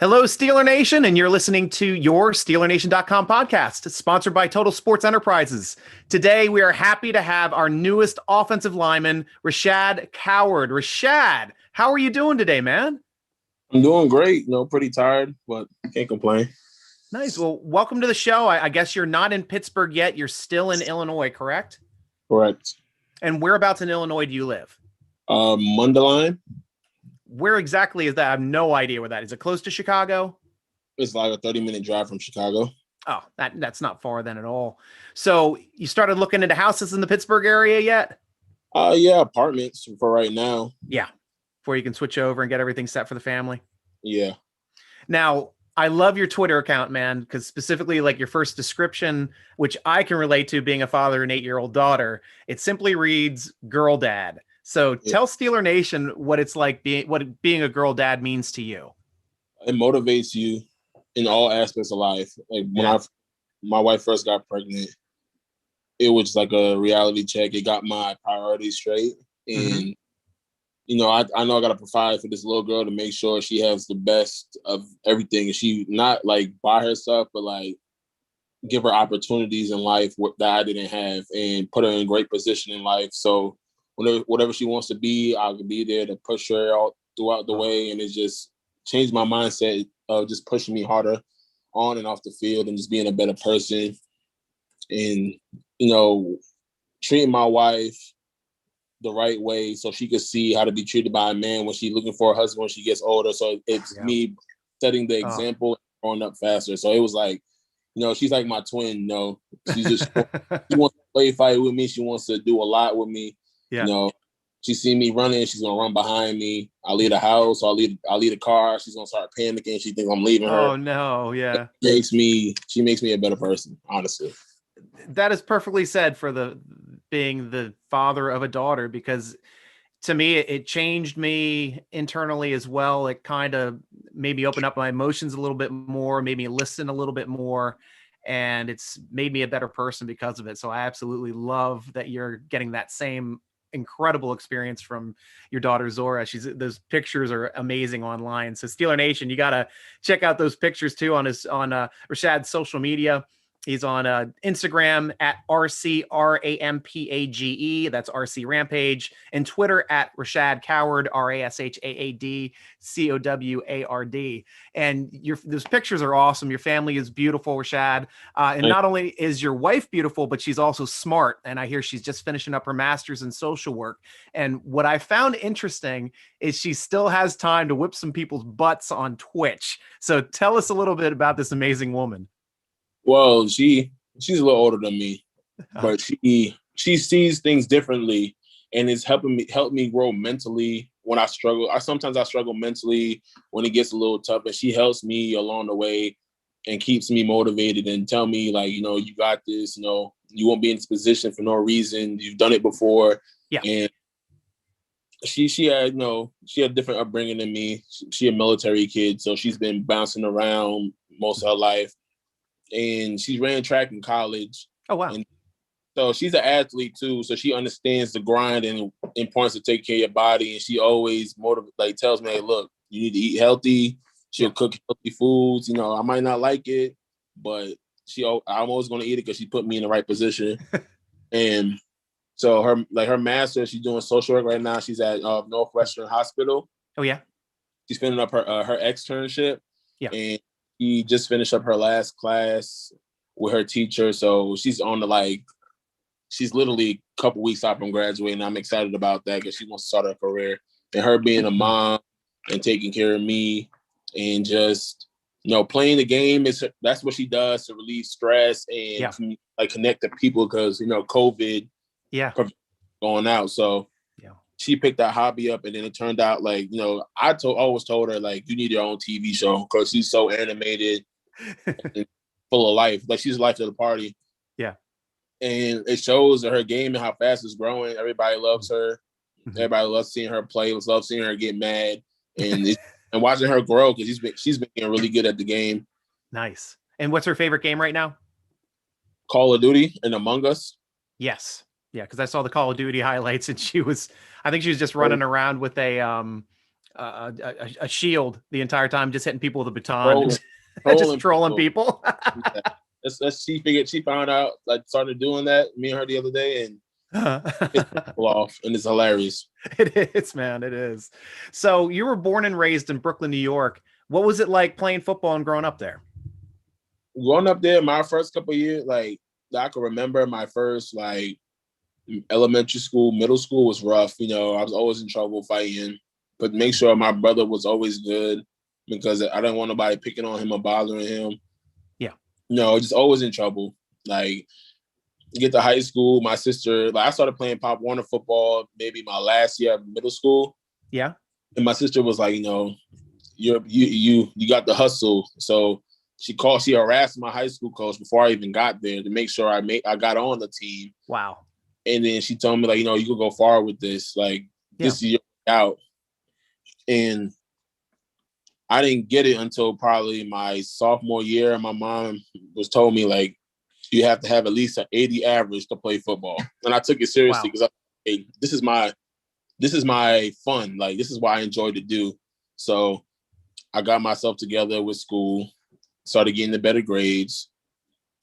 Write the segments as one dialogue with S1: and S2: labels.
S1: Hello, Steeler Nation, and you're listening to your SteelerNation.com podcast, sponsored by Total Sports Enterprises. Today, we are happy to have our newest offensive lineman, Rashaad Coward. Rashaad, how are you doing today, man?
S2: I'm doing great. Pretty tired, but can't complain.
S1: Nice. Well, welcome to the show. I guess you're not in Pittsburgh yet. You're still in Illinois, correct?
S2: Correct.
S1: And whereabouts in Illinois do you live?
S2: Mundelein.
S1: Where exactly is that? I have no idea where that is. Is it close to Chicago?
S2: It's like a 30-minute drive from Chicago.
S1: Oh, that's not far then at all. So you started looking into houses in the Pittsburgh area yet?
S2: Yeah, apartments for right now.
S1: Yeah, before you can switch over and get everything set for the family.
S2: Yeah.
S1: Now, I love your Twitter account, man, because specifically like your first description, which I can relate to being a father and 8-year-old daughter, it simply reads girl dad. So tell Steeler Nation what it's like being a girl dad means to you.
S2: It motivates you in all aspects of life. Like when my wife first got pregnant, it was like a reality check. It got my priorities straight. And, I know I got to provide for this little girl to make sure she has the best of everything. And she not like buy her stuff, but like give her opportunities in life that I didn't have and put her in a great position in life. So whatever she wants to be, I can be there to push her out throughout the way. And it just changed my mindset of just pushing me harder on and off the field and just being a better person. And, treating my wife the right way so she could see how to be treated by a man when she's looking for a husband when she gets older. So it's me setting the example and growing up faster. So it was like, she's like my twin. She wants to play fight with me. She wants to do a lot with me. Yeah. She see me running, she's gonna run behind me. I leave the house, I'll leave a car. She's gonna start panicking. She thinks I'm leaving her.
S1: Oh no, yeah.
S2: She makes me a better person, honestly.
S1: That is perfectly said for being the father of a daughter, because to me it changed me internally as well. It kind of made me open up my emotions a little bit more, made me listen a little bit more, and it's made me a better person because of it. So I absolutely love that you're getting that same incredible experience from your daughter Zora. Those pictures are amazing online. So Steeler Nation, you gotta check out those pictures too on Rashaad's social media. He's on Instagram at RCRAMPAGE. That's RC Rampage. And Twitter at Rashaad Coward, RASHAAD COWARD. And those pictures are awesome. Your family is beautiful, Rashaad. And not only is your wife beautiful, but she's also smart. And I hear she's just finishing up her master's in social work. And what I found interesting is she still has time to whip some people's butts on Twitch. So tell us a little bit about this amazing woman.
S2: Well, she's a little older than me, but she sees things differently and is helped me grow mentally when I struggle. Sometimes I struggle mentally when it gets a little tough, and she helps me along the way and keeps me motivated and tell me like, you got this, you won't be in this position for no reason. You've done it before. Yeah. And she had different upbringing than me. She a military kid, so she's been bouncing around most of her life. And she ran track in college.
S1: Oh, wow.
S2: And so she's an athlete too. So she understands the grind and importance to take care of your body. And she always tells me, hey, look, you need to eat healthy. She'll cook healthy foods. I might not like it, but I'm always going to eat it because she put me in the right position. And so her master, she's doing social work right now. She's at Northwestern Hospital.
S1: Oh, yeah.
S2: She's finishing up her externship. Yeah. And she just finished up her last class with her teacher. So she's she's literally a couple weeks out from graduating. I'm excited about that because she wants to start her career. And her being a mom and taking care of me and just, playing the game, that's what she does to relieve stress and connect to people because, COVID going out. So she picked that hobby up, and then it turned out I always told her like, you need your own TV show because she's so animated and full of life. Like she's the life of the party. Yeah. And it shows her game and how fast it's growing. Everybody loves her. Mm-hmm. Everybody loves seeing her play. Loves seeing her get mad and watching her grow because she's been getting really good at the game.
S1: Nice. And what's her favorite game right now?
S2: Call of Duty and Among Us.
S1: Yes. Yeah, because I saw the Call of Duty highlights, and I think she was just running around with a a shield the entire time, just hitting people with a baton, just
S2: trolling
S1: trolling people.
S2: Yeah. She found out, like, started doing that, me and her the other day, and it's off, and it's hilarious.
S1: It is, man. It is. So you were born and raised in Brooklyn, New York. What was it like playing football and growing up there?
S2: Growing up there, my first couple of years, like, I can remember my first, like, elementary school, middle school was rough. You know, I was always in trouble fighting, but make sure my brother was always good because I didn't want nobody picking on him or bothering him.
S1: Yeah.
S2: No, just always in trouble. Like, get to high school, my sister, like, I started playing Pop Warner football maybe my last year of middle school.
S1: Yeah.
S2: And my sister was like, you know, you got the hustle. So she harassed my high school coach before I even got there to make sure I got on the team.
S1: Wow.
S2: And then she told me, like, you know, you could go far with this. Like, this is your out. And I didn't get it until probably my sophomore year. My mom told me, like, you have to have at least an 80 average to play football. And I took it seriously because this is my fun. Like, this is what I enjoy to do. So I got myself together with school, started getting the better grades.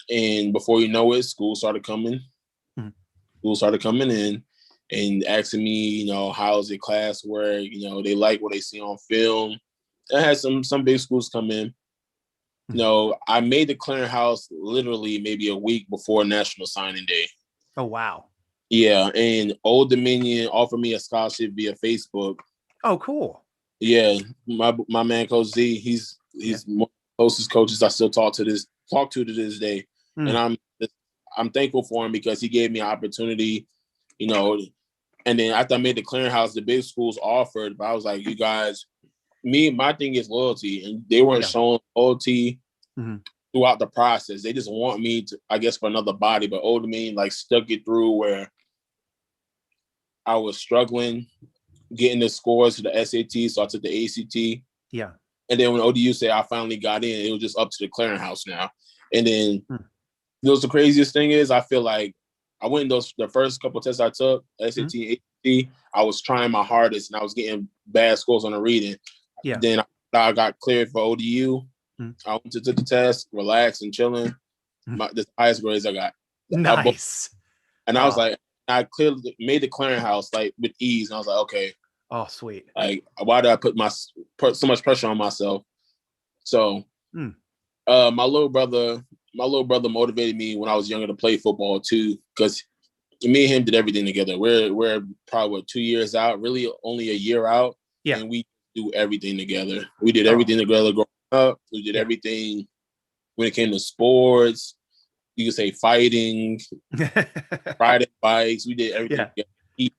S2: And before you know it, school started coming in and asking me, you know, how's your classwork? You know, they like what they see on film. I had some big schools come in. You know, I made the clearinghouse literally maybe a week before National Signing Day.
S1: Oh, wow.
S2: Yeah, and Old Dominion offered me a scholarship via Facebook.
S1: Oh, cool.
S2: Yeah, my man Coach Z, he's one of the closest coaches I still talk to this day, and I'm thankful for him because he gave me an opportunity, you know. And then after I made the clearinghouse, the big schools offered, but I was like, you guys, my thing is loyalty, and they weren't showing loyalty throughout the process. They just want me to, I guess, for another body. But Old Dominion, like, stuck it through where I was struggling getting the scores to the SAT, so I took the ACT.
S1: Yeah.
S2: And then when ODU said I finally got in, it was just up to the clearinghouse now. And then the craziest thing is, I feel like I went in the first couple of tests I took, SAT, ACT, I was trying my hardest, and I was getting bad scores on the reading.
S1: Yeah.
S2: Then I got cleared for ODU. I went to took the test, relaxed and chilling. The highest grades I got.
S1: Nice.
S2: I was like, I clearly made the clearinghouse, like, with ease. And I was like, okay.
S1: Oh, sweet.
S2: Like, why did I put so much pressure on myself? So my little brother motivated me when I was younger to play football too, because me and him did everything together. We're probably 2 years out, really only a year out.
S1: Yeah.
S2: And we do everything together. We did everything together growing up. We did everything when it came to sports. You could say fighting, riding bikes. We did everything. Yeah.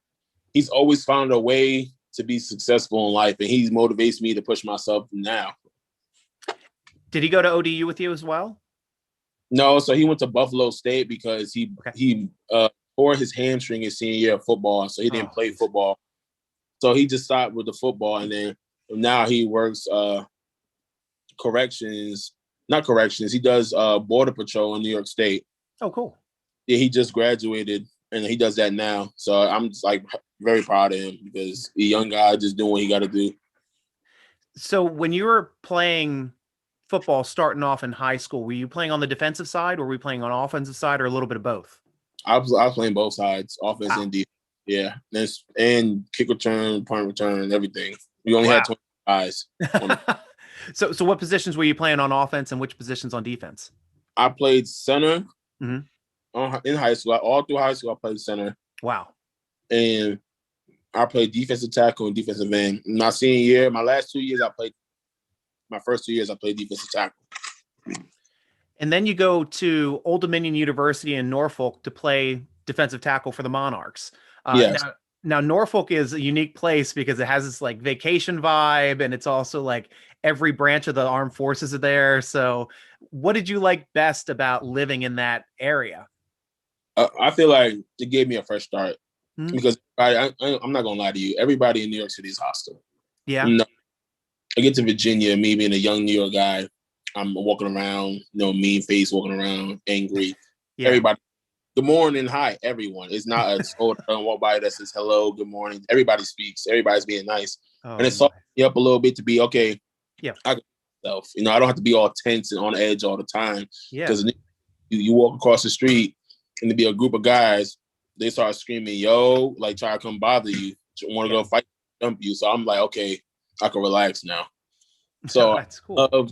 S2: He's always found a way to be successful in life, and he motivates me to push myself now.
S1: Did he go to ODU with you as well?
S2: No, so he went to Buffalo State because he tore his hamstring his senior year of football, so he didn't play football. So he just stopped with the football, and then now he works not corrections. He does border patrol in New York State.
S1: Oh, cool.
S2: Yeah, he just graduated, and he does that now. So I'm just, like, very proud of him because the young guy just doing what he got to do.
S1: So when you were playing football starting off in high school, were you playing on the defensive side, or were you playing on offensive side, or a little bit of both? I
S2: was playing both sides, offense and defense. Yeah, and kick return, punt return, everything. We only had 20 guys.
S1: So what positions were you playing on offense, and which positions on defense?
S2: I played center in high school. All through high school, I played center.
S1: Wow.
S2: And I played defensive tackle and defensive end. My senior year, my first 2 years, I played defensive tackle.
S1: And then you go to Old Dominion University in Norfolk to play defensive tackle for the Monarchs.
S2: Yes.
S1: Now Norfolk is a unique place because it has this, like, vacation vibe, and it's also, like, every branch of the armed forces are there. So what did you like best about living in that area?
S2: I feel like it gave me a fresh start because I'm not going to lie to you. Everybody in New York City is hostile.
S1: Yeah.
S2: I get to Virginia, me being a young New York guy, I'm walking around, mean face, walking around, angry. Yeah. Everybody, good morning, hi, everyone. It's not a soul that walk by that says hello, good morning. Everybody speaks. Everybody's being nice. And
S1: Oh
S2: it
S1: my.
S2: softened me up a little bit to be okay.
S1: Yeah.
S2: I got myself. You know, I don't have to be all tense and on edge all the time.
S1: Yeah.
S2: Because you walk across the street and to be a group of guys, they start screaming, yo, like try to come bother you, want to go fight, jump you. So I'm like, okay, I can relax now. So
S1: That's cool.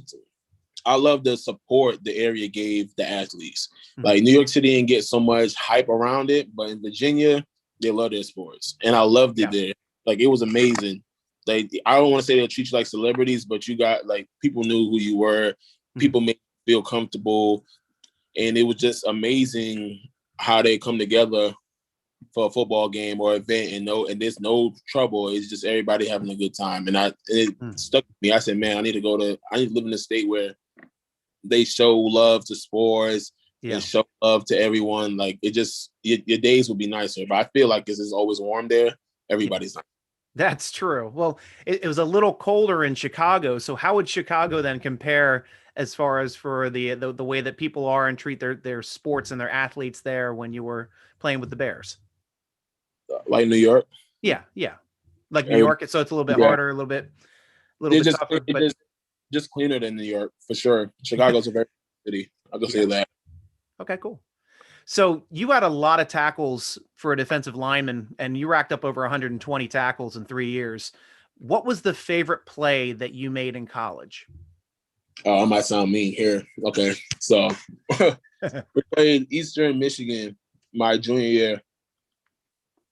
S2: I love the support the area gave the athletes. Like New York City didn't get so much hype around it, but in Virginia, they love their sports. And I loved it there. Like it was amazing. Like I don't want to say they'll treat you like celebrities, but you got like people knew who you were. People made you feel comfortable. And it was just amazing how they come together for a football game or event and there's no trouble. It's just everybody having a good time. And it stuck with me. I said, man, I need to live in a state where they show love to sports and show love to everyone. Like it just, your days would be nicer. But I feel like this is always warm there. Everybody's nice.
S1: That's true. Well, it was a little colder in Chicago. So how would Chicago then compare as far as for the way that people are and treat their sports and their athletes there when you were playing with the Bears?
S2: Like New York?
S1: Yeah. Like New York. So it's a little bit harder, a little bit tougher. But
S2: just cleaner than New York, for sure. Chicago's a very city. I'll go say that.
S1: Okay, cool. So you had a lot of tackles for a defensive lineman, and you racked up over 120 tackles in 3 years. What was the favorite play that you made in college?
S2: Oh, I might sound mean here. Okay, so we played Eastern Michigan my junior year,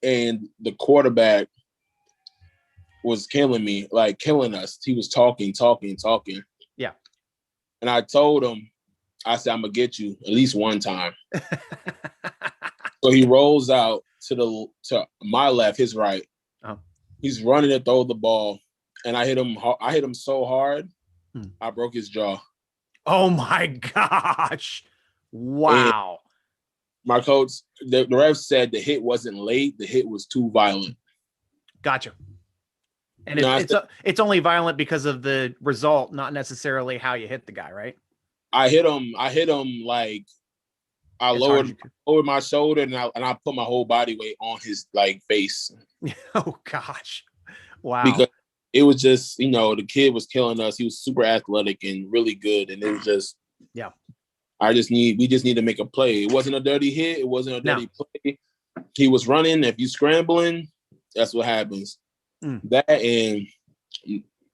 S2: and the quarterback was killing me, like killing us. He was talking.
S1: Yeah.
S2: And I told him, I said, I'm going to get you at least one time. So he rolls out to my left, his right.
S1: Oh.
S2: He's running to throw the ball. And I hit him so hard, I broke his jaw.
S1: Oh my gosh. Wow.
S2: And my coach, the ref said the hit wasn't late. The hit was too violent.
S1: Gotcha. And it's only violent because of the result, not necessarily how you hit the guy, right?
S2: I hit him like I lowered my shoulder and I put my whole body weight on his like face.
S1: Oh gosh. Wow.
S2: Because it was just, the kid was killing us. He was super athletic and really good. And it was just, we just need to make a play. It wasn't a dirty hit. It wasn't a dirty play. He was running. If you scrambling, that's what happens. That and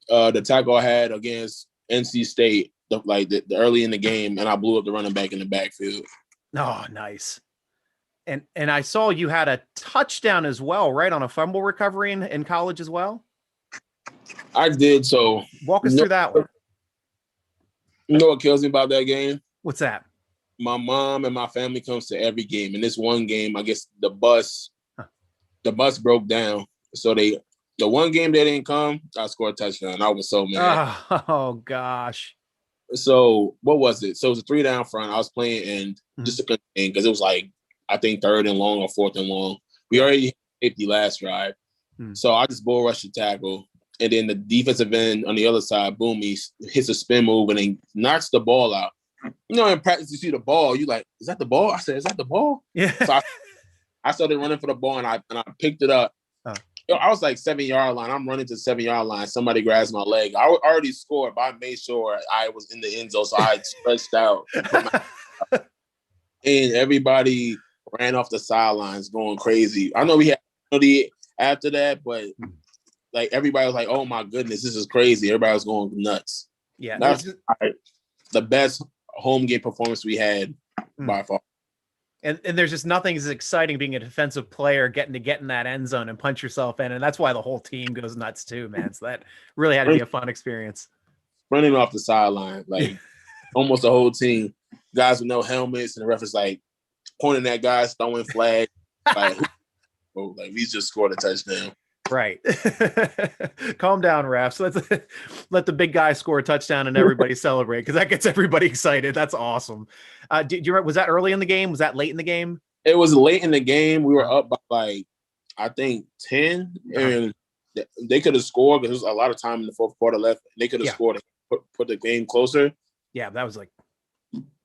S2: the tackle I had against NC State, the early in the game, and I blew up the running back in the backfield.
S1: Oh, nice. And I saw you had a touchdown as well, right, on a fumble recovery in college as well?
S2: I did. So
S1: walk us through that one.
S2: You know what kills me about that game?
S1: What's that?
S2: My mom and my family comes to every game. And this one game, I guess the bus broke down. So the one game they didn't come, I scored a touchdown. I was so mad.
S1: Oh gosh.
S2: So what was it? So it was a 3-down front. I was playing and just a good thing because it was like, I think 3rd and long or 4th and long. We already hit the last drive. So I just bull rushed the tackle. And then the defensive end on the other side, boom, he hits a spin move and he knocks the ball out. In practice, you see the ball. You like, is that the ball? I said, is that the ball?
S1: Yeah.
S2: So I started running for the ball and I picked it up. I was like 7-yard line. I'm running to the 7-yard line. Somebody grabs my leg. I already scored, but I made sure I was in the end zone. So I stretched out. And everybody ran off the sidelines going crazy. I know we had penalty after that, but like everybody was like, oh my goodness, this is crazy. Everybody was going nuts.
S1: Yeah.
S2: That's the best home game performance we had by far.
S1: And there's just nothing as exciting being a defensive player getting to get in that end zone and punch yourself in. And that's why the whole team goes nuts too, man. So that really had to be a fun experience.
S2: Running off the sideline, like almost the whole team, guys with no helmets, and the ref is like pointing at guys, throwing flags. Like we just scored a touchdown.
S1: Right. Calm down, refs. Let the big guy score a touchdown and everybody celebrate, because that gets everybody excited. That's awesome. Do you remember, was that early in the game? Was that late in the game?
S2: It was late in the game. We were up by like, I think 10, and they could have scored because there was a lot of time in the fourth quarter left. They could have scored and put the game closer.
S1: Yeah, that was like.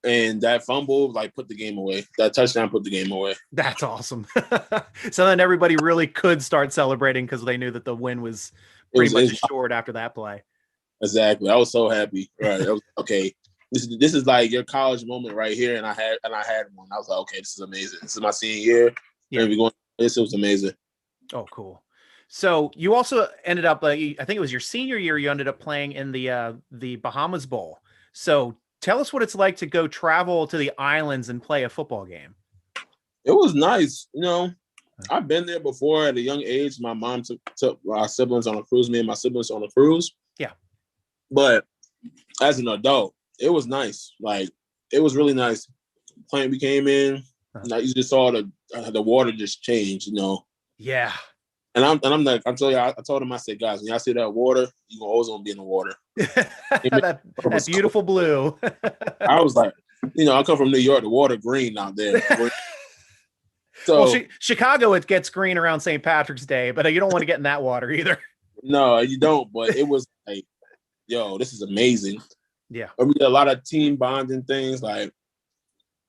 S2: And that fumble, like, put the game away. That touchdown put the game away.
S1: That's awesome. So then everybody really could start celebrating because they knew that the win was pretty much assured after that play.
S2: Exactly. I was so happy. Right. I was, okay. This is like your college moment right here, and I had one. I was like, okay, this is amazing. This is my senior year. Yeah, we going. This was amazing.
S1: Oh, cool. So you also ended up, I think it was your senior year, you ended up playing in the Bahamas Bowl. So tell us what it's like to go travel to the islands and play a football game.
S2: It was nice. You know, I've been there before at a young age. My mom took our siblings on a cruise, me and my siblings on a cruise.
S1: Yeah.
S2: But as an adult, it was nice. Like, it was really nice. We came in, you just saw the water just change, you know.
S1: Yeah.
S2: And I'm like, I told him, I said, guys, when y'all see that water, you gonna always gonna be in the water.
S1: that beautiful blue.
S2: I was like, you know, I come from New York, the water green out there. So
S1: well, Chicago, it gets green around St. Patrick's Day, but you don't want to get in that water either.
S2: No, you don't. But it was like, yo, this is amazing.
S1: Yeah.
S2: We did a lot of team bonding things. Like,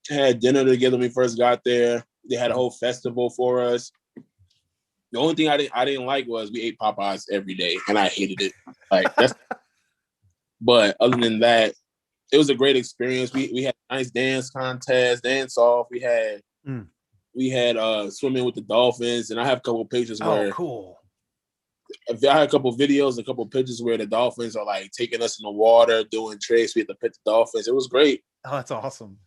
S2: had dinner together when we first got there. They had a whole festival for us. The only thing I didn't like was we ate Popeyes every day, and I hated it. Like, that's. But other than that, it was a great experience. We had a nice dance contest, dance off. We had swimming with the dolphins, and I have a couple of pictures where.
S1: Oh, cool.
S2: I had a couple of videos, a couple of pictures where the dolphins are like taking us in the water, doing tricks. We had to pet the dolphins. It was great.
S1: Oh, that's awesome.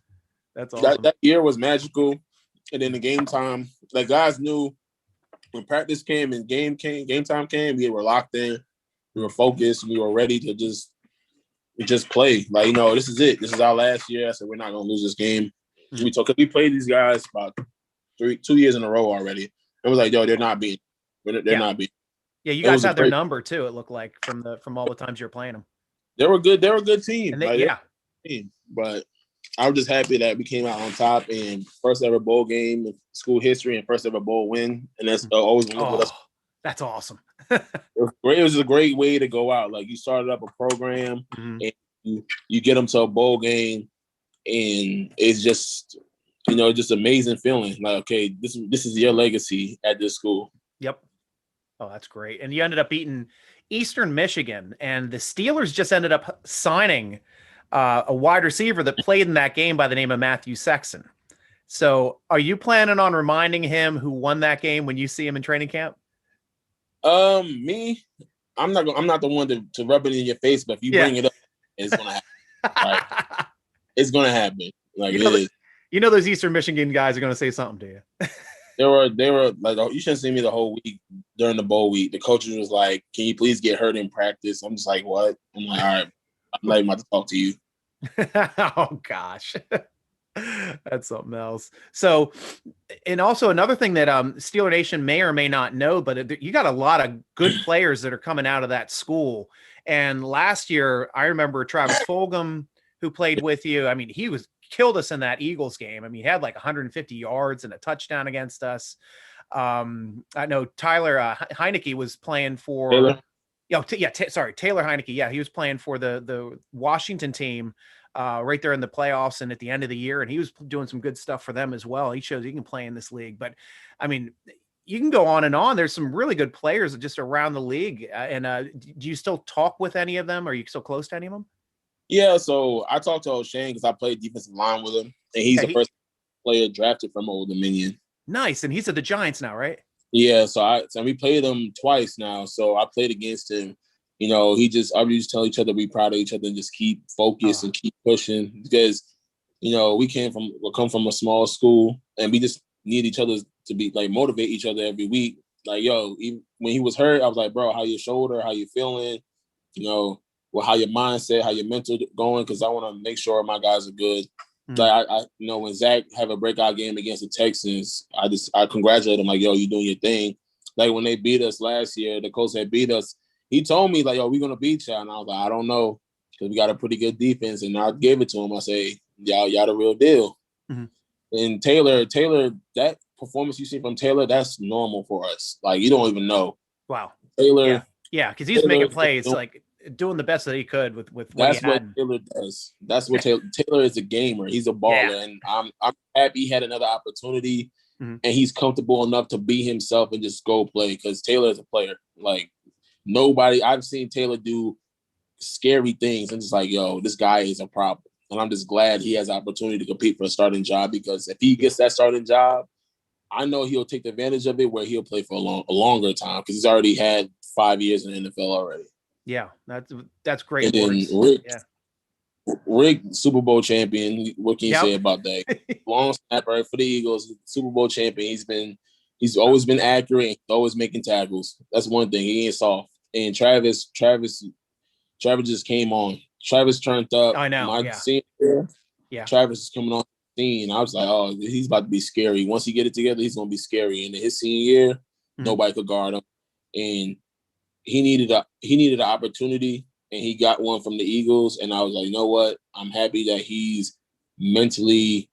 S1: That's awesome.
S2: That year was magical. And then the game time, the guys knew when practice came and game time came, we were locked in. We were focused. We were ready to just play. Like, you know, this is it. This is our last year. I said, we're not going to lose this game. Mm-hmm. We played these guys about 2 years in a row already. It was like, yo, they're not beating. They're not beating.
S1: Yeah, you guys had their number too. It looked like from all the times you're playing them.
S2: They were good. They were a good team.
S1: Team.
S2: But I was just happy that we came out on top and first ever bowl game in school history and first ever bowl win. And that's always with us.
S1: That's awesome.
S2: It was great. It was a great way to go out. Like, you started up a program and you get them to a bowl game, and it's just, you know, just amazing feeling. Like, okay, this is your legacy at this school.
S1: Yep. Oh, that's great. And you ended up beating Eastern Michigan, and the Steelers just ended up signing a wide receiver that played in that game by the name of Matthew Sexton. So are you planning on reminding him who won that game when you see him in training camp?
S2: Me, I'm not the one to rub it in your face, but if you bring it up, it's going to happen. Right? It's going to happen. Like,
S1: you know, those Eastern Michigan guys are going to say something to you.
S2: They were like, oh, you shouldn't see me the whole week during the bowl week. The coaches was like, can you please get hurt in practice? I'm just like, what? I'm like, all right, I'm not even about to talk to you.
S1: Oh, gosh. That's something else. So, and also another thing that Steeler Nation may or may not know, but you got a lot of good players that are coming out of that school. And last year, I remember Travis Fulgham, who played with you. I mean, he killed us in that Eagles game. I mean, he had like 150 yards and a touchdown against us. I know Tyler Heineke was playing for
S2: Taylor.
S1: Taylor Heineke. Yeah, he was playing for the Washington team right there in the playoffs and at the end of the year, and he was doing some good stuff for them as well. He shows he can play in this league. But I mean, you can go on and on. There's some really good players just around the league. Do you still talk with any of them? Are you still close to any of them?
S2: Yeah, so I talked to O'Shane because I played defensive line with him, and he's the first player drafted from Old Dominion.
S1: Nice, and he's at the Giants now, right?
S2: Yeah, so we played him twice now. So I played against him. You know, I just tell each other be proud of each other and just keep focused and keep pushing, because, you know, we come from a small school, and we just need each other to be like motivate each other every week. Like, yo, when he was hurt, I was like, bro, how your shoulder, how you feeling? You know. Well, how your mindset, how your mental going, because I want to make sure my guys are good. Like, I you know, when Zach have a breakout game against the Texans, I congratulate him, like, yo, you doing your thing. Like, when they beat us last year, the coach had beat us. He told me, like, yo, we're gonna beat y'all, and I was like, I don't know, because we got a pretty good defense, and I gave it to him. I say, y'all the real deal. Mm-hmm. And Taylor, that performance you see from Taylor, that's normal for us. Like, you don't even know.
S1: Wow.
S2: Taylor,
S1: yeah, because he's making plays like doing the best that he could with what
S2: that's
S1: he had.
S2: what Taylor does. That's what Taylor is, a gamer. He's a baller, and I'm happy he had another opportunity, and he's comfortable enough to be himself and just go play, because Taylor is a player. Like, I've seen Taylor do scary things and it's like, yo, this guy is a problem. And I'm just glad he has the opportunity to compete for a starting job, because if he gets that starting job, I know he'll take advantage of it where he'll play for a longer time, because he's already had 5 years in the NFL already.
S1: Yeah, that's great.
S2: And then Rick, Super Bowl champion. What can you say about that? Long snapper for the Eagles, Super Bowl champion. He's always been accurate and always making tackles. That's one thing. He ain't soft. And Travis just came on. Travis turned up.
S1: I know.
S2: My senior year, Travis is coming on the scene. I was like, oh, he's about to be scary. Once he get it together, he's gonna be scary. And in his senior year, nobody could guard him. And he needed an opportunity, and he got one from the Eagles. And I was like, you know what? I'm happy that he's mentally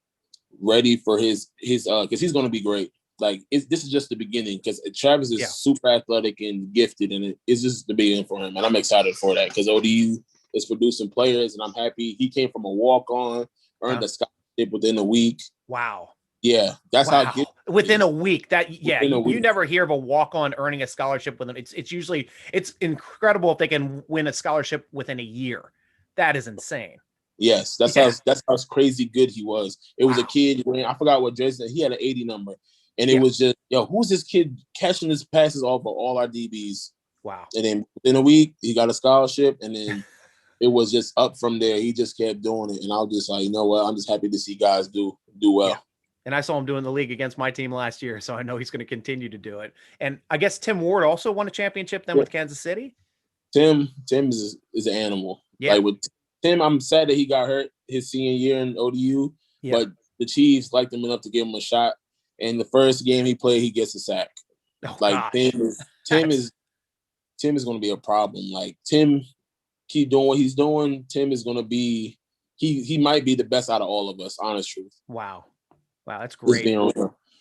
S2: ready for his because he's gonna be great. Like this is just the beginning, because Travis is super athletic and gifted, and it's just the beginning for him. And I'm excited for that, because ODU is producing players, and I'm happy he came from a walk-on, earned a scholarship within a week.
S1: Wow.
S2: Yeah, that's how
S1: within a week. You never hear of a walk-on earning a scholarship with them. It's usually incredible if they can win a scholarship within a year. That is insane.
S2: Yes, that's how crazy good he was. It was a kid I forgot what jersey. He had an 80 number. And it was just, yo, who's this kid catching his passes off of all our DBs?
S1: Wow.
S2: And then within a week, he got a scholarship, and then it was just up from there. He just kept doing it. And I was just like, you know what? I'm just happy to see guys do well.
S1: Yeah. And I saw him doing the league against my team last year, so I know he's going to continue to do it. And I guess Tim Ward also won a championship then with Kansas City?
S2: Tim is an animal. Yeah. Like with Tim, I'm sad that he got hurt his senior year in ODU, but the Chiefs liked him enough to give him a shot. And the first game he played, he gets a sack. Tim is going to be a problem. Like Tim, keep doing what he's doing. Tim is going to be. He might be the best out of all of us. Honest truth.
S1: Wow, that's great.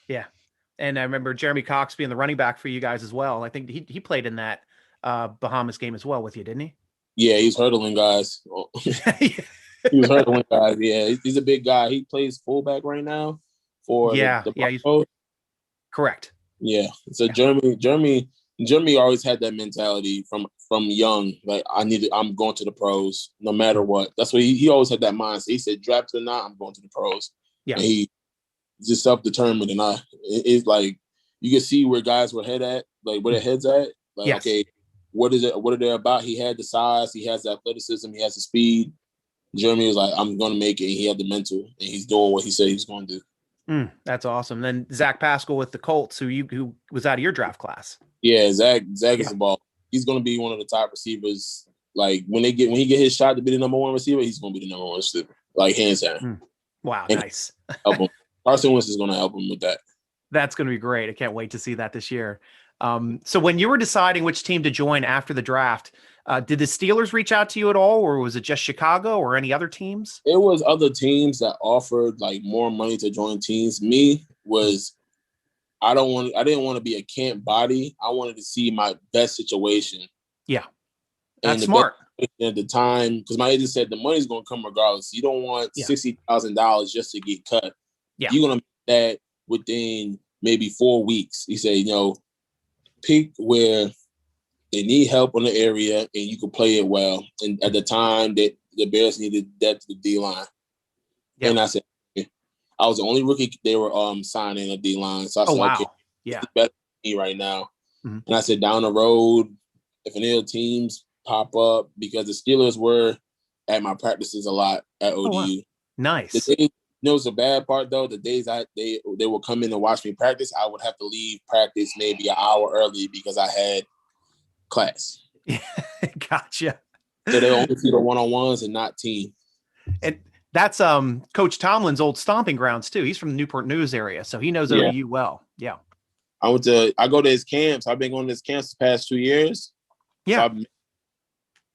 S1: Yeah, and I remember Jeremy Cox being the running back for you guys as well. I think he played in that Bahamas game as well with you, didn't he?
S2: Yeah, he's hurdling guys. He was hurdling guys. Yeah, he's a big guy. He plays fullback right now.
S1: He's correct.
S2: Yeah. So Jeremy always had that mentality from young. Like I'm going to the pros no matter what. That's what he always had that mindset. He said, drafted or not, I'm going to the pros. Yeah. And he's just self-determined. And it's like you can see where guys were where their heads at. Like, okay, what is it? What are they about? He had the size, he has the athleticism, he has the speed. Jeremy was like, I'm going to make it. And he had the mental, and he's doing what he said he was going to do.
S1: That's awesome. Then Zach Pascal with the Colts, who was out of your draft class.
S2: Yeah, Zach is the ball. He's going to be one of the top receivers. Like when he get his shot to be the number one receiver, he's going to be the number one receiver. Like hands down.
S1: Wow, and nice.
S2: Help him. Carson Wentz is going to help him with that.
S1: That's going to be great. I can't wait to see that this year. So when you were deciding which team to join after the draft, did the Steelers reach out to you at all, or was it just Chicago or any other teams?
S2: It was other teams that offered like more money to join teams. I didn't want to be a camp body. I wanted to see my best situation.
S1: Yeah. That's smart.
S2: At the time, because my agent said the money's going to come regardless. You don't want $60,000 just to get cut. Yeah. You're going to make that within maybe 4 weeks. He said, pick where they need help on the area and you can play it well. And at the time that the Bears needed depth to the D-line. Yeah. And I said, I was the only rookie they were signing a D-line. So I said, okay, it's the best for me right now. Mm-hmm. And I said, down the road, if any other teams pop up, because the Steelers were at my practices a lot at ODU. Oh, wow.
S1: Nice.
S2: It's the bad part, though. The days they would come in and watch me practice, I would have to leave practice maybe an hour early because I had class.
S1: Gotcha.
S2: So they only see the one-on-ones and not team.
S1: And that's Coach Tomlin's old stomping grounds too. He's from the Newport News area, so he knows ODU well. Yeah. I
S2: go to his camps. I've been going to his camps the past 2 years. Yeah. So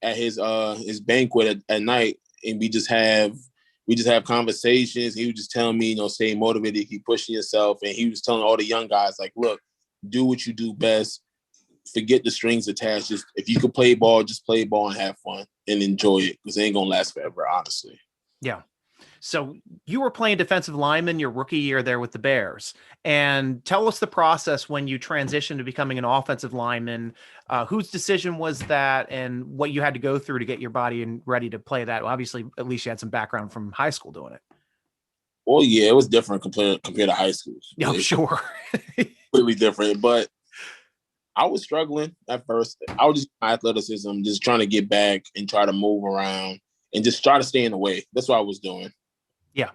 S2: at his banquet at night, and we just have conversations. He was just telling me, stay motivated, keep pushing yourself. And he was telling all the young guys, like, look, do what you do best. Forget the strings attached. Just if you could play ball, just play ball and have fun and enjoy it, because it ain't gonna last forever, honestly.
S1: Yeah. So you were playing defensive lineman your rookie year there with the Bears. And tell us the process when you transitioned to becoming an offensive lineman. Whose decision was that, and what you had to go through to get your body and ready to play that? Well, obviously, at least you had some background from high school doing it.
S2: Well, yeah, it was different compared to high school.
S1: Yeah, I'm sure.
S2: Completely different. But I was struggling at first. I was just my athleticism, just trying to get back and try to move around and just try to stay in the way. That's what I was doing.
S1: Yeah.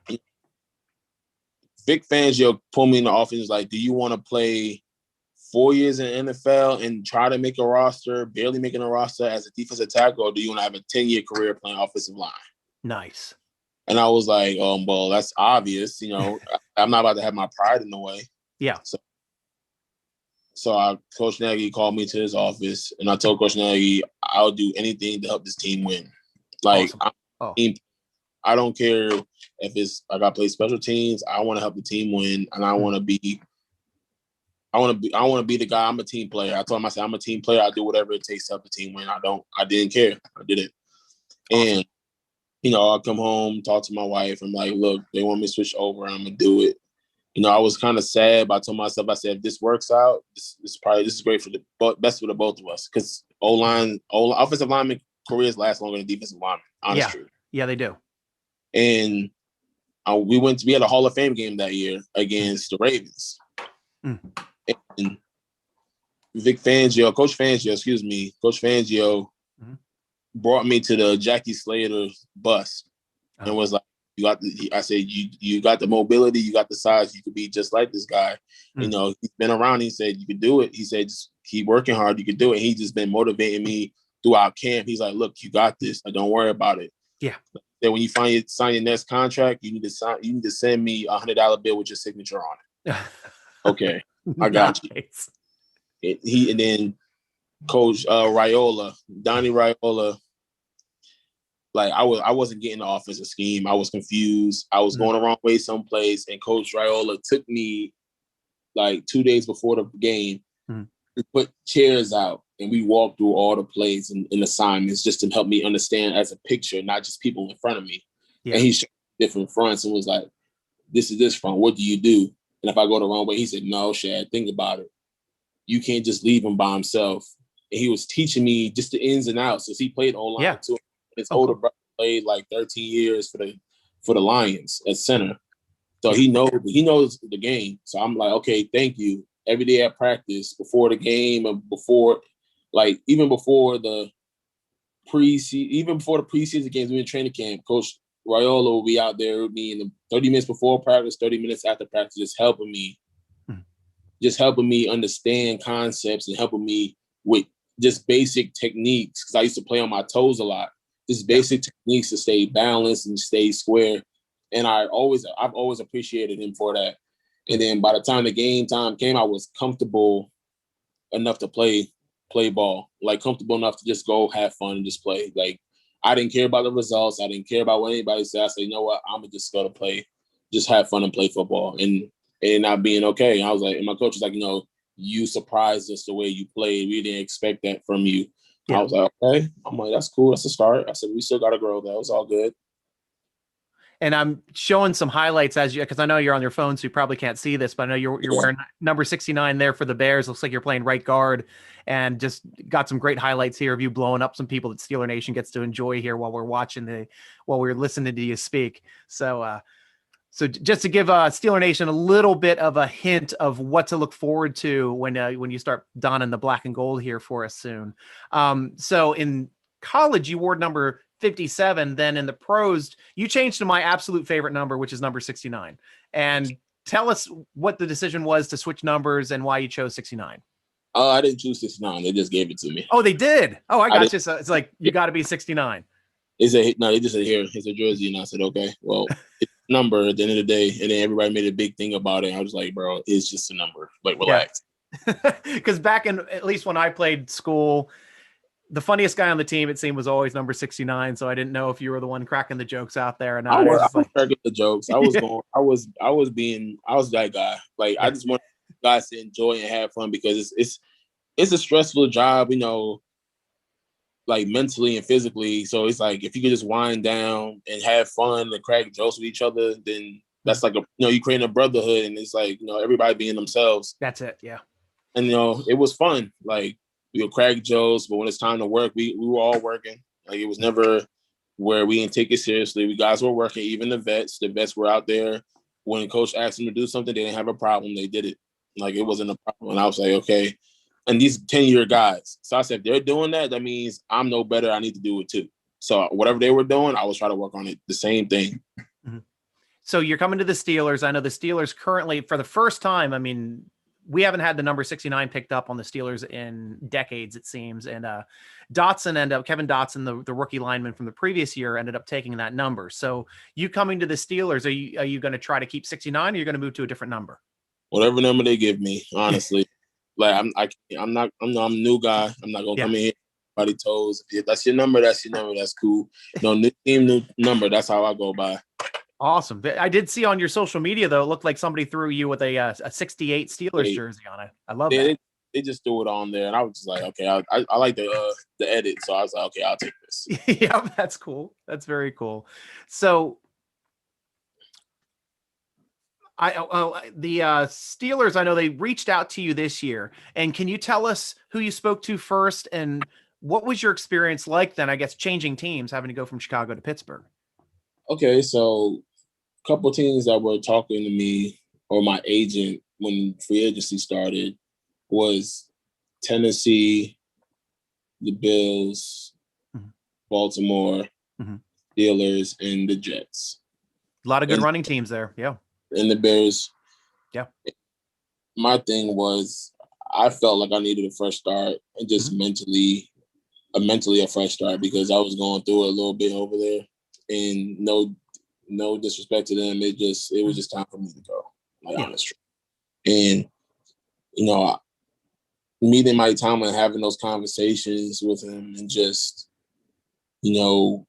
S2: Vic Fangio pulled me in the offense like, do you want to play 4 years in the NFL and try to make a roster, barely making a roster as a defensive tackle, or do you want to have a 10-year career playing offensive line?
S1: Nice.
S2: And I was like, well, that's obvious. I'm not about to have my pride in the way.
S1: Yeah.
S2: So Coach Nagy called me to his office, and I told Coach Nagy, I'll do anything to help this team win. Like,
S1: awesome.
S2: I don't care if it's I got to play special teams. I want to help the team win, and I want to be the guy. I'm a team player. I told him, I said, I'm a team player. I do whatever it takes to help the team win. I didn't care. I did it. Awesome. And I'll come home, talk to my wife. I'm like, look, they want me to switch over. I'm gonna do it. I was kind of sad, but I told myself, I said, if this works out, this is great for the best for the both of us, because offensive lineman careers last longer than defensive linemen. Honestly,
S1: yeah, they do.
S2: And we had a Hall of Fame game that year against the Ravens. And Coach Fangio brought me to the Jackie Slater bus and was like, I said, you got the mobility, you got the size, you could be just like this guy. He's been around. He said, you could do it. He said, just keep working hard. You could do it. He just been motivating me throughout camp. He's like, look, you got this. Like, don't worry about it.
S1: Yeah.
S2: Then when you sign your next contract, you need to send me $100 bill with your signature on it. Okay. I got you. And then Coach Donnie Raiola, like I wasn't getting the offensive scheme. I was confused. I was going the wrong way someplace. And Coach Raiola took me like 2 days before the game to put chairs out, and we walked through all the plays and assignments just to help me understand as a picture, not just people in front of me. Yeah. And he showed different fronts and was like, this is this front. What do you do? And if I go the wrong way, he said, no, Shad, think about it. You can't just leave him by himself. And he was teaching me just the ins and outs. Since he played O-line too. His older brother played like 13 years for the Lions at center. So he knows the game. So I'm like, okay, thank you. Every day at practice, before the game, and even before the preseason games, we in training camp, Coach Raiola will be out there with me in the 30 minutes before practice, 30 minutes after practice, just helping me understand concepts and helping me with just basic techniques, because I used to play on my toes a lot. Just basic techniques to stay balanced and stay square. And I've always appreciated him for that. And then by the time the game time came, I was comfortable enough to play ball, like comfortable enough to just go have fun and just play. Like, I didn't care about the results. I didn't care about what anybody said. I said, you know what? I'm going to just go to play, just have fun and play football. And not being okay. And I was like, and my coach was like, you surprised us the way you played. We didn't expect that from you. Yeah. I was like, okay. I'm like, that's cool. That's a start. I said, we still got to grow, though. It's all good.
S1: And I'm showing some highlights because I know you're on your phone, so you probably can't see this, but I know you're wearing number 69 there for the Bears. Looks like you're playing right guard, and just got some great highlights here of you blowing up some people that Steeler Nation gets to enjoy here while we're listening to you speak. So just to give Steeler Nation a little bit of a hint of what to look forward to when you start donning the black and gold here for us soon. So in college, you wore number 57. Then in the pros, you changed to my absolute favorite number, which is number 69. And tell us what the decision was to switch numbers and why you chose 69.
S2: I didn't choose 69. They just gave it to me.
S1: Oh, they did? Oh, I got you. So it's like, you got to be 69.
S2: They just said, here, here's a jersey. And I said, okay, well, it's a number at the end of the day. And then everybody made a big thing about it. I was like, bro, it's just a number. Like, relax.
S1: Because back at least when I played school, the funniest guy on the team, it seemed, was always number 69. So I didn't know if you were the one cracking the jokes out there. And
S2: I was cracking the jokes. I was that guy. Like, I just want guys to enjoy and have fun, because it's a stressful job. like mentally and physically. So it's like if you could just wind down and have fun and crack jokes with each other, then that's like you create a brotherhood, and it's like everybody being themselves.
S1: That's it, yeah.
S2: And it was fun. Like we would crack jokes, but when it's time to work, we were all working. Like it was never where we didn't take it seriously. We guys were working. Even the vets were out there. When coach asked them to do something, they didn't have a problem. They did it. Like it wasn't a problem. And I was like, okay. And these 10-year guys. So I said, if they're doing that, that means I'm no better. I need to do it too. So whatever they were doing, I was trying to work on it. The same thing.
S1: Mm-hmm. So you're coming to the Steelers. I know the Steelers currently, for the first time, I mean, we haven't had the number 69 picked up on the Steelers in decades, it seems. And Kevin Dotson, the rookie lineman from the previous year, ended up taking that number. So you coming to the Steelers, are you going to try to keep 69, or are you going to move to a different number?
S2: Whatever number they give me, honestly. Like I'm a new guy. I'm not gonna come in here by the toes. If that's your number, that's your number. That's cool. New team, new number. That's how I go by.
S1: Awesome. I did see on your social media though, it looked like somebody threw you with a 68 Steelers jersey on it. I love that.
S2: They just threw it on there, and I was just like, okay, I like the edit, so I was like, okay, I'll take this.
S1: Yeah, that's cool. That's very cool. So. The Steelers, I know they reached out to you this year, and can you tell us who you spoke to first, and what was your experience like then, I guess, changing teams, having to go from Chicago to Pittsburgh?
S2: Okay, so a couple of teams that were talking to me, or my agent when free agency started, was Tennessee, the Bills, Baltimore, Steelers, and the Jets.
S1: A lot of good running teams there, yeah.
S2: And the Bears.
S1: Yeah.
S2: My thing was I felt like I needed a fresh start, and just mentally a fresh start, because I was going through it a little bit over there, and no disrespect to them. It was just time for me to go, like honestly. And meeting Mike Tomlin, having those conversations with him, and he just wants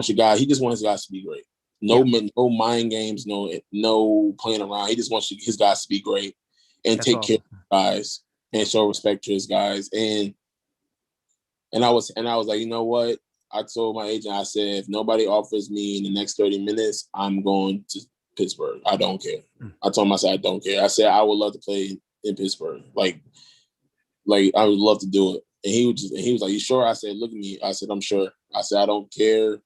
S2: your guy. He just wants his guys to be great. No mind games, no playing around. He just wants his guys to be great and take care of his guys and show respect to his guys. And I was like, you know what? I told my agent, I said, if nobody offers me in the next 30 minutes, I'm going to Pittsburgh. I don't care. I told him, I said, I don't care. I said, I would love to play in Pittsburgh. Like I would love to do it. And he was like, you sure? I said, look at me. I said, I'm sure. I said, I don't care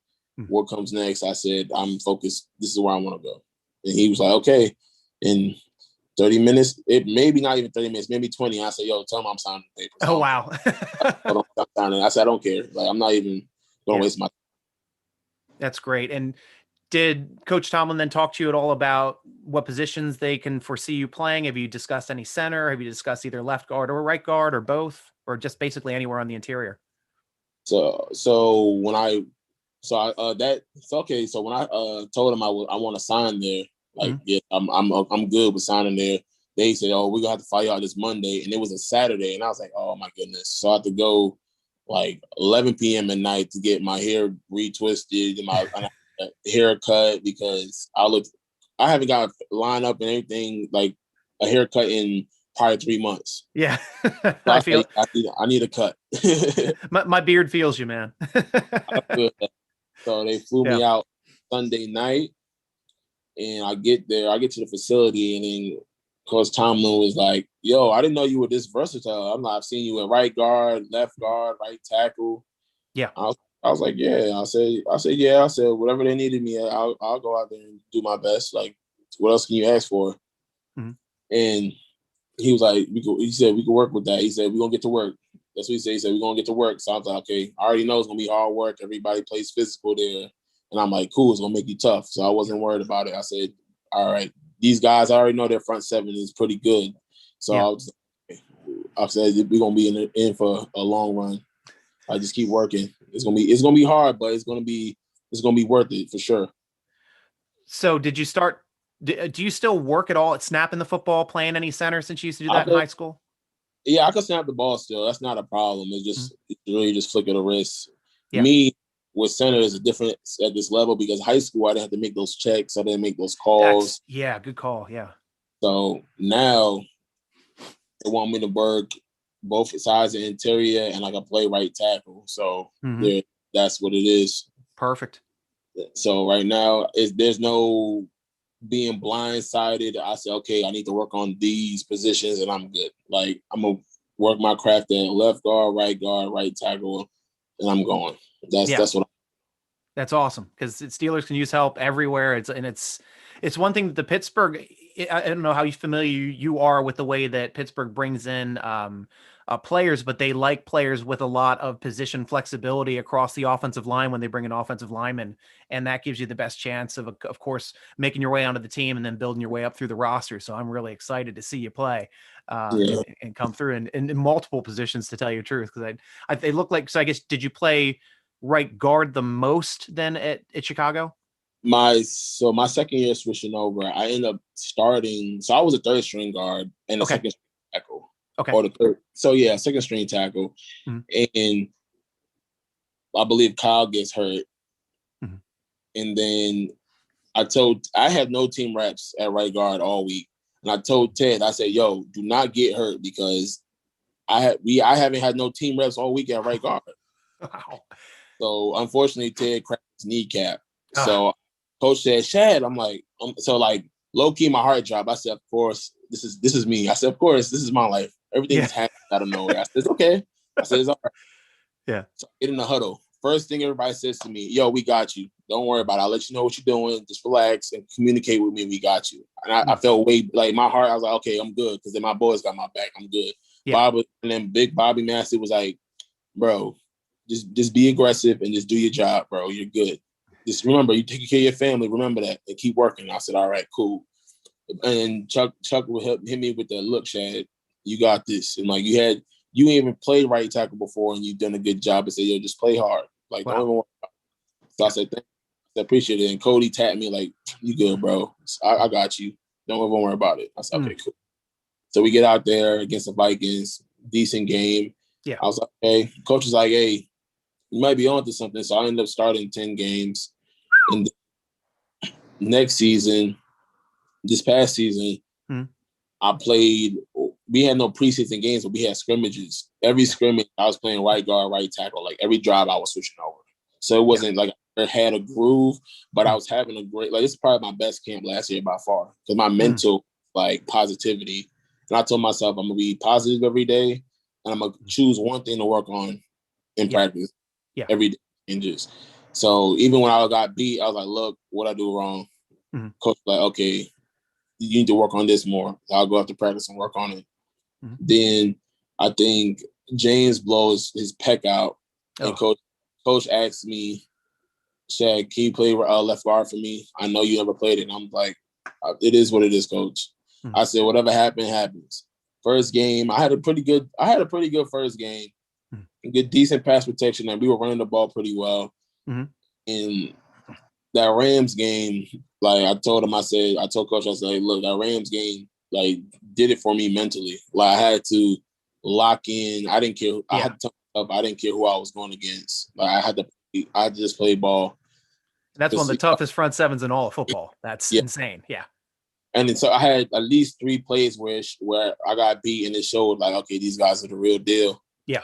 S2: what comes next. I said, I'm focused. This is where I want to go. And he was like, okay. In 30 minutes, it maybe not even 30 minutes, maybe 20. I said, yo, tell him I'm signing the paper.
S1: Oh, wow.
S2: I said, I don't care. Like, I'm not even going to waste my time.
S1: That's great. And did Coach Tomlin then talk to you at all about what positions they can foresee you playing? Have you discussed any center? Have you discussed either left guard or right guard or both, or just basically anywhere on the interior?
S2: So when I told him I want to sign there, like, I'm good with signing there. They said, oh, we're going to have to fly out this Monday. And it was a Saturday. And I was like, oh, my goodness. So I had to go like 11 p.m. at night to get my hair retwisted and my haircut, because I haven't got a lineup and everything, like a haircut in probably 3 months.
S1: Yeah.
S2: I need a cut.
S1: my beard feels you, man.
S2: So they flew me out Sunday night, and I get to the facility, and then Coach Tomlin was like, yo, I didn't know you were this versatile. I've seen you at right guard, left guard, right tackle. Yeah. I was like, yeah. I said, yeah. I said, whatever they needed me, I'll go out there and do my best. Like, what else can you ask for? And he was like, he said, we can work with that. He said, we're going to get to work. That's what he said. He said, we're going to get to work. So I was like, okay, I already know it's going to be hard work. Everybody plays physical there. And I'm like, cool, it's going to make you tough. So I wasn't worried about it. I said, all right, these guys, I already know their front seven is pretty good. So I said, we're going to be in for a long run. I just keep working. It's going to be hard, but it's going to be worth it for sure.
S1: So do you still work at all at snapping the football, playing any center, since you used to do that in high school?
S2: Yeah, I can snap the ball still. That's not a problem. It's just it's really just flick of the wrist.
S1: Yeah.
S2: Me with center is a different at this level, because high school I didn't have to make those checks. I didn't make those calls.
S1: Good call. Yeah.
S2: So now they want me to work both sides of interior, and like I play right tackle. So that's what it is.
S1: Perfect.
S2: So right now, there's no being blindsided. I say, okay, I need to work on these positions, and I'm good. Like I'm gonna work my craft at left guard, right tackle, and I'm going. That's what.
S1: That's awesome because Steelers can use help everywhere. It's one thing that the Pittsburgh. I don't know how familiar you are with the way that Pittsburgh brings in players, but they like players with a lot of position flexibility across the offensive line when they bring an offensive lineman, and that gives you the best chance of course, making your way onto the team and then building your way up through the roster. So I'm really excited to see you play and come through in multiple positions, to tell you the truth, because they look like. So I guess, did you play right guard the most then at Chicago?
S2: My second year switching over, I ended up starting. So I was a third string guard and a second string tackle.
S1: Okay.
S2: Or the third. So yeah, second string tackle. And I believe Kyle gets hurt. And then I had no team reps at right guard all week. And I told Ted, I said, yo, do not get hurt, because I haven't had no team reps all week at right guard.
S1: Wow. So
S2: unfortunately, Ted cracked his kneecap. So Coach said, Shad, I'm like, so like low key, my heart dropped. I said, of course, this is me. I said, of course, this is my life. Everything's happening out of nowhere. I said, it's okay. I said, it's all right.
S1: Yeah.
S2: So I get in the huddle. First thing everybody says to me, yo, we got you. Don't worry about it. I'll let you know what you're doing. Just relax and communicate with me. We got you. And I felt like my heart, I was like, okay, I'm good, because then my boys got my back. I'm good. Yeah. And then big Bobby Massey was like, bro, just be aggressive and just do your job, bro. You're good. Just remember, you take care of your family. Remember that, and keep working. I said, all right, cool. And Chuck will hit me with that, look, Shad, you got this. And like you ain't even played right tackle before, and you've done a good job. And say, yo, just play hard. Like, don't even worry about it. So I said, thanks. I appreciate it. And Cody tapped me like, you good, bro. So I got you. Don't even worry about it. I said, okay, cool. So we get out there against the Vikings, decent game.
S1: Yeah.
S2: I was like, hey, coach was like, hey, you might be on to something. So I ended up starting 10 games. And next season, this past season, I played. We had no preseason games, but we had scrimmages. Every scrimmage, I was playing right guard, right tackle. Like every drive, I was switching over. So it wasn't like I had a groove, but I was having a great. Like this is probably my best camp last year by far, because my mental positivity. And I told myself I'm gonna be positive every day, and I'm gonna choose one thing to work on in practice. Yeah. Every day changes. So even when I got beat, I was like, look, what I do wrong? Coach was like, okay, you need to work on this more. I'll go after practice and work on it. Then I think James blows his pec out, and coach asked me, Shad, can you play left guard for me? I know you never played it. And I'm like, it is what it is, coach. I said, whatever happened, happens. First game, I had a pretty good first game. Good, decent pass protection, and we were running the ball pretty well. And that Rams game, like I told coach, I said, look, that Rams game, like, did it for me mentally. Like I had to lock in. I didn't care. I had to tell myself I didn't care who I was going against. Like I just play ball.
S1: That's one of the toughest front sevens in all of football. That's insane. Yeah.
S2: And then, so I had at least 3 plays where I got beat, and it showed like, okay, these guys are the real deal.
S1: Yeah.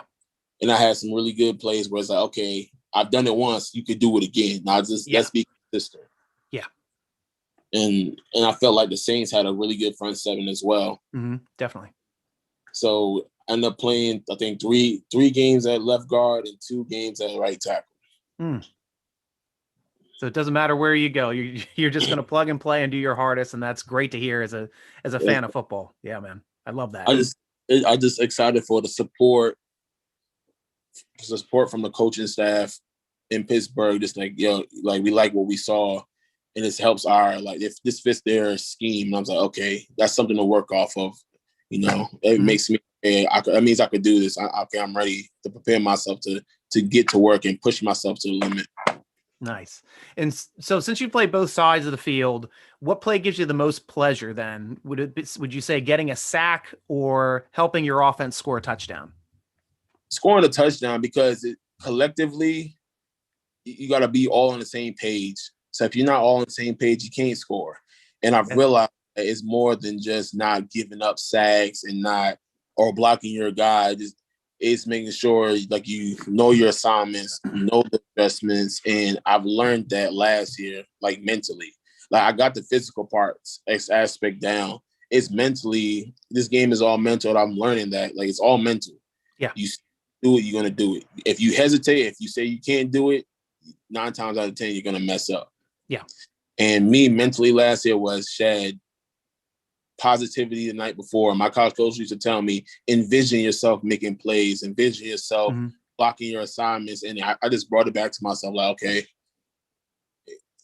S2: And I had some really good plays where it's like, okay, I've done it once, you could do it again. Now let's be consistent. Yeah. And I felt like the Saints had a really good front seven as well.
S1: Definitely.
S2: So I ended up playing, I think, three games at left guard and 2 games at right tackle.
S1: So it doesn't matter where you go. You're just going to plug and play and do your hardest, and that's great to hear as a fan of football. Yeah, man, I love that.
S2: I just excited for the support from the coaching staff in Pittsburgh. Just like, like we like what we saw, and this helps if this fits their scheme. And I was like, okay, that's something to work off of. It makes me. That means I could do this. I'm ready to prepare myself to get to work and push myself to the limit.
S1: Nice. And so since you play both sides of the field, what play gives you the most pleasure then? Would you say getting a sack or helping your offense score a touchdown?
S2: Scoring a touchdown, because collectively, you got to be all on the same page. So if you're not all on the same page, you can't score. And I've realized that it's more than just not giving up sacks and not or blocking your guy. It's making sure like you know your assignments, know the adjustments. And I've learned that last year, like mentally. Like I got the physical parts aspect down. It's mentally, this game is all mental. And I'm learning that. Like it's all mental.
S1: Yeah.
S2: You do it, you're gonna do it. If you hesitate, if you say you can't do it, 9 times out of 10, you're gonna mess up.
S1: Yeah.
S2: And me mentally last year was Shad, positivity the night before. My college coach used to tell me, envision yourself making plays, envision yourself blocking your assignments. And I just brought it back to myself, like, okay,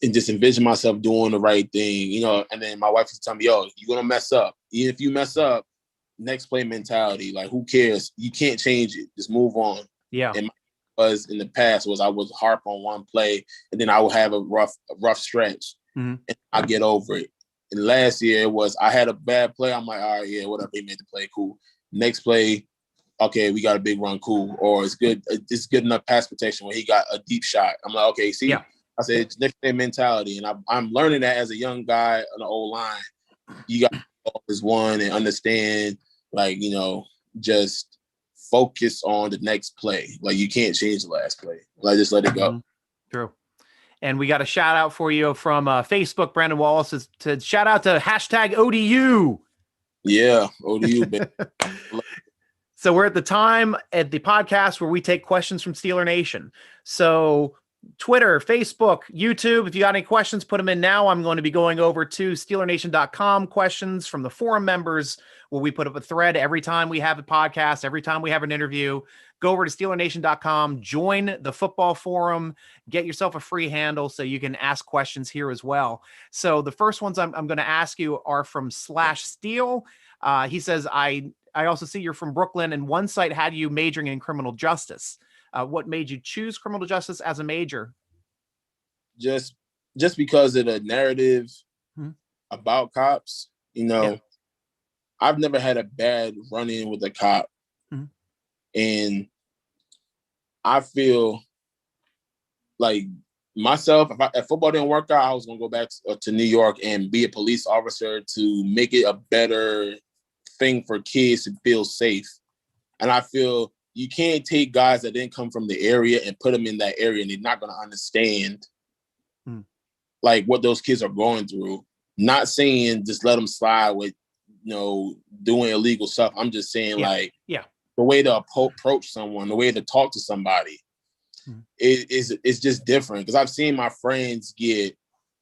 S2: and just envision myself doing the right thing, you know. And then my wife used to tell me, yo, you're gonna mess up. Even if you mess up, next play mentality, like who cares? You can't change it. Just move on.
S1: Yeah.
S2: And was in the past was I would harp on one play and then I would have a rough stretch and I get over it. And last year it was I had a bad play. I'm like, all right, yeah, whatever. He made the play, cool. Next play, okay, we got a big run, cool. Or it's good. It's good enough pass protection when he got a deep shot. I'm like, okay, see, I said it's next play mentality, and I'm learning that as a young guy on the old line. You got to always one and understand, like, you know, just focus on the next play. Like you can't change the last play. Like just let it go.
S1: True. And we got a shout out for you from Facebook. Brandon Wallace said, shout out to #ODU.
S2: Yeah, ODU. Baby.
S1: So we're at the time at the podcast where we take questions from Steeler Nation. So Twitter, Facebook, YouTube, if you got any questions, put them in now. I'm going to be going over to SteelerNation.com questions from the forum members where we put up a thread every time we have a podcast, every time we have an interview. Go over to SteelerNation.com, join the football forum, get yourself a free handle so you can ask questions here as well. So the first ones I'm going to ask you are from /Steel. He says, I also see you're from Brooklyn, and one site had you majoring in criminal justice. What made you choose criminal justice as a major?
S2: Just because of the narrative about cops, you know, I've never had a bad run-in with a cop. And I feel like myself, if football didn't work out, I was going to go back to New York and be a police officer to make it a better thing for kids to feel safe. And I feel you can't take guys that didn't come from the area and put them in that area, and they're not going to understand like what those kids are going through. Not saying just let them slide with, you know, doing illegal stuff. I'm just saying the way to approach someone, the way to talk to somebody is just different. Because I've seen my friends get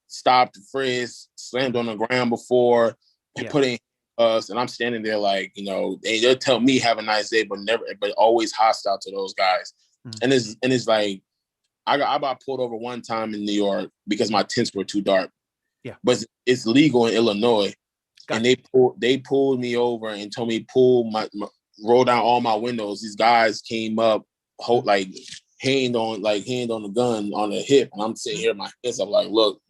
S2: stopped, frisked, slammed on the ground before, and put in us, and I'm standing there like, you know, they'll tell me have a nice day, but always hostile to those guys. And it's like I got pulled over one time in New York because my tints were too dark. Yeah, but it's legal in Illinois, and they pulled me over and told me roll down all my windows. These guys came up, hand on the gun on the hip, and I'm sitting here, my hands up, like, look,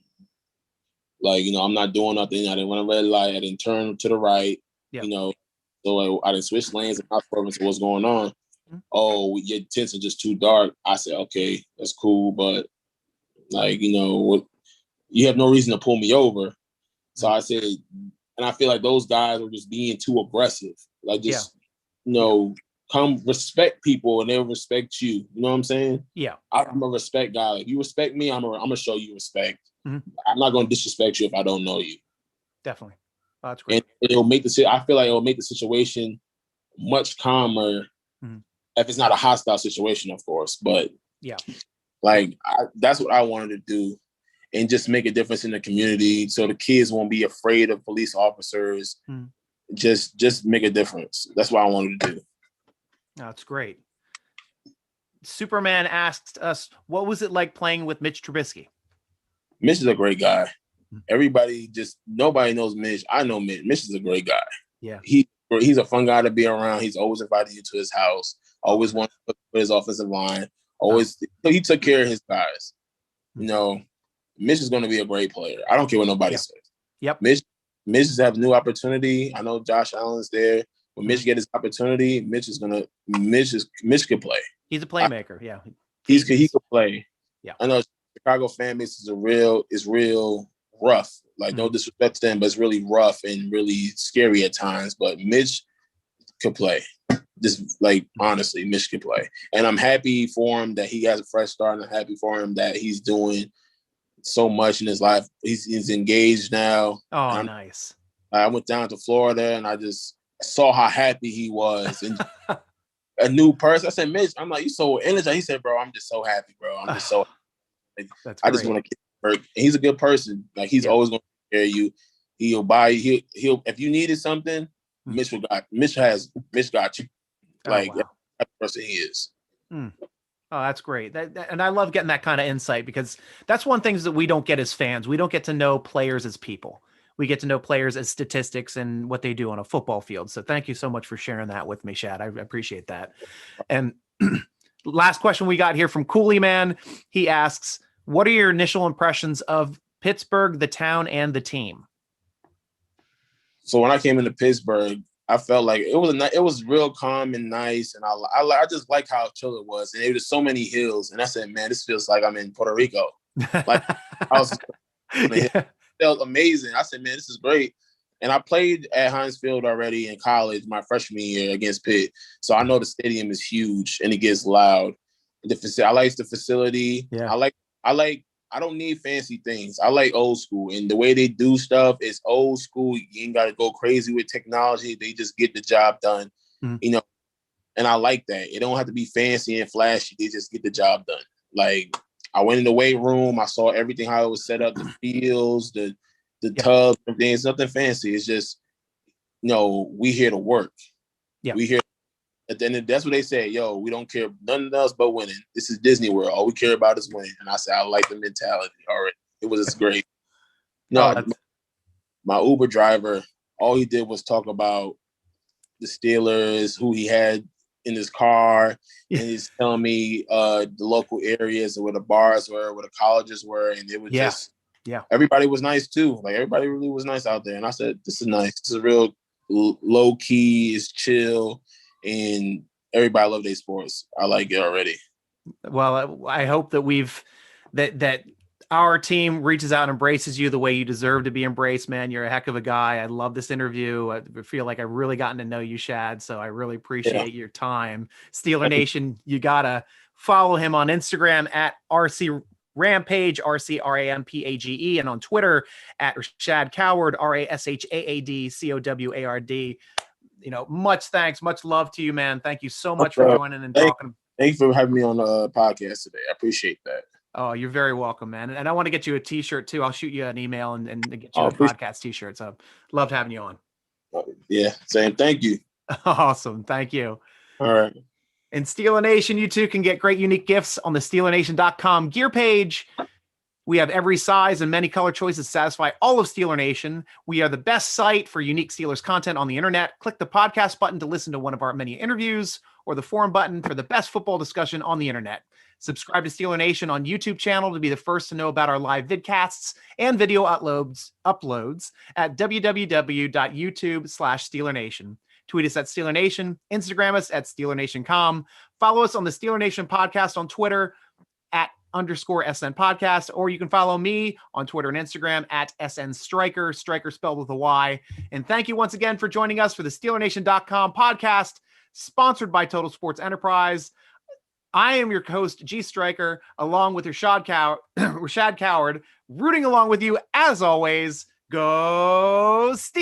S2: like, you know, I'm not doing nothing. I didn't want to red light. I didn't turn to the right. You know, so I didn't switch lanes. And I was what's going on. Oh, your tints are just too dark. I said, okay, that's cool, but like, you know, you have no reason to pull me over. So I said, and I feel like those guys were just being too aggressive. Like, just you know, come respect people and they'll respect you. You know what I'm saying? Yeah. I'm a respect guy. Like, you respect me, I'm gonna show you respect. I'm not gonna disrespect you if I don't know you.
S1: Definitely. Oh, that's great.
S2: And I feel like it'll make the situation much calmer if it's not a hostile situation, of course. But like that's what I wanted to do, and just make a difference in the community so the kids won't be afraid of police officers. Just make a difference. That's what I wanted to do.
S1: That's great. Superman asked us, what was it like playing with Mitch Trubisky?
S2: Mitch is a great guy. Nobody knows Mitch. I know Mitch. Mitch is a great guy. Yeah. He's a fun guy to be around. He's always invited you to his house. Always wanted to put his offensive line. He took care of his guys. You know, Mitch is going to be a great player. I don't care what nobody says. Yep. Mitch is have a new opportunity. I know Josh Allen's there. When Mitch get his opportunity, Mitch can play. He's a playmaker. He could play. Yeah. I know Chicago fan base is real rough. Like, no disrespect to them, but it's really rough and really scary at times. But Mitch could play. Just like honestly, Mitch could play. And I'm happy for him that he has a fresh start, and I'm happy for him that he's doing so much in his life. He's engaged now.
S1: Oh, nice.
S2: I went down to Florida and I just saw how happy he was. And a new person. I said, Mitch, I'm like, you so energized. He said, bro, I'm just so happy, bro. I'm just so happy. I just want to keep hurt. He's a good person. Like he's always going to take care of you. He'll buy you. He'll if you needed something, Mitch got you. Like that's the person he is.
S1: Oh, that's great. And I love getting that kind of insight, because that's one thing that we don't get as fans. We don't get to know players as people. We get to know players as statistics and what they do on a football field. So thank you so much for sharing that with me, Shad. I appreciate that. And last question we got here from Coolie Man. He asks, what are your initial impressions of Pittsburgh, the town, and the team?
S2: So when I came into Pittsburgh, I felt like it was real calm and nice, and I just like how chill it was, and there was so many hills, and I said, man, this feels like I'm in Puerto Rico. Like it felt amazing. I said, man, this is great. And I played at Heinz Field already in college my freshman year against Pitt, so I know the stadium is huge and it gets loud. I like the facility. Yeah. I don't need fancy things. I like old school, and the way they do stuff is old school. You ain't got to go crazy with technology. They just get the job done, you know, and I like that. It don't have to be fancy and flashy. They just get the job done. Like I went in the weight room. I saw everything, how it was set up, the fields, the tubs, everything. It's nothing fancy. It's just, we here to work. Yeah. We here. At the end, that's what they say. Yo, we don't care nothing else but winning. This is Disney World. All we care about is winning. And I said, I like the mentality. All right, it was just great. My Uber driver, all he did was talk about the Steelers, who he had in his car, and he's telling me the local areas where the bars were, where the colleges were, and it was just everybody was nice too. Like everybody really was nice out there. And I said, this is nice. This is real low key. It's chill. And everybody love their sports. I like it already.
S1: Well, I hope that that our team reaches out and embraces you the way you deserve to be embraced, man. You're a heck of a guy. I love this interview. I feel like I've really gotten to know you, Shad. So I really appreciate your time. Steeler Nation, you gotta follow him on Instagram at RC Rampage, RCRAMPAGE, and on Twitter at Rashaad Coward, RASHAAD COWARD. Much thanks, much love to you, man. Thank you so much for joining and talking.
S2: Thank you for having me on the podcast today. I appreciate that.
S1: Oh, you're very welcome, man. And I want to get you a t-shirt too. I'll shoot you an email and get you a podcast t-shirt. So loved having you on.
S2: Yeah, same. Thank you.
S1: Awesome. Thank you.
S2: All right.
S1: And Steeler Nation, you too can get great unique gifts on the SteelerNation.com gear page. We have every size and many color choices to satisfy all of Steeler Nation. We are the best site for unique Steelers content on the internet. Click the podcast button to listen to one of our many interviews, or the forum button for the best football discussion on the internet. Subscribe to Steeler Nation on YouTube channel to be the first to know about our live vidcasts and video uploads at www.youtube.com/SteelerNation. Tweet us at Steeler Nation, Instagram us at SteelerNation.com. Follow us on the Steeler Nation podcast on Twitter at _SN podcast, or you can follow me on Twitter and Instagram at SN.Striker, Striker spelled with a Y. And thank you once again for joining us for the SteelerNation.com podcast, sponsored by Total Sports Enterprise. I am your host, G.Stryker, along with Rashaad Coward, rooting along with you as always. Go Steelers!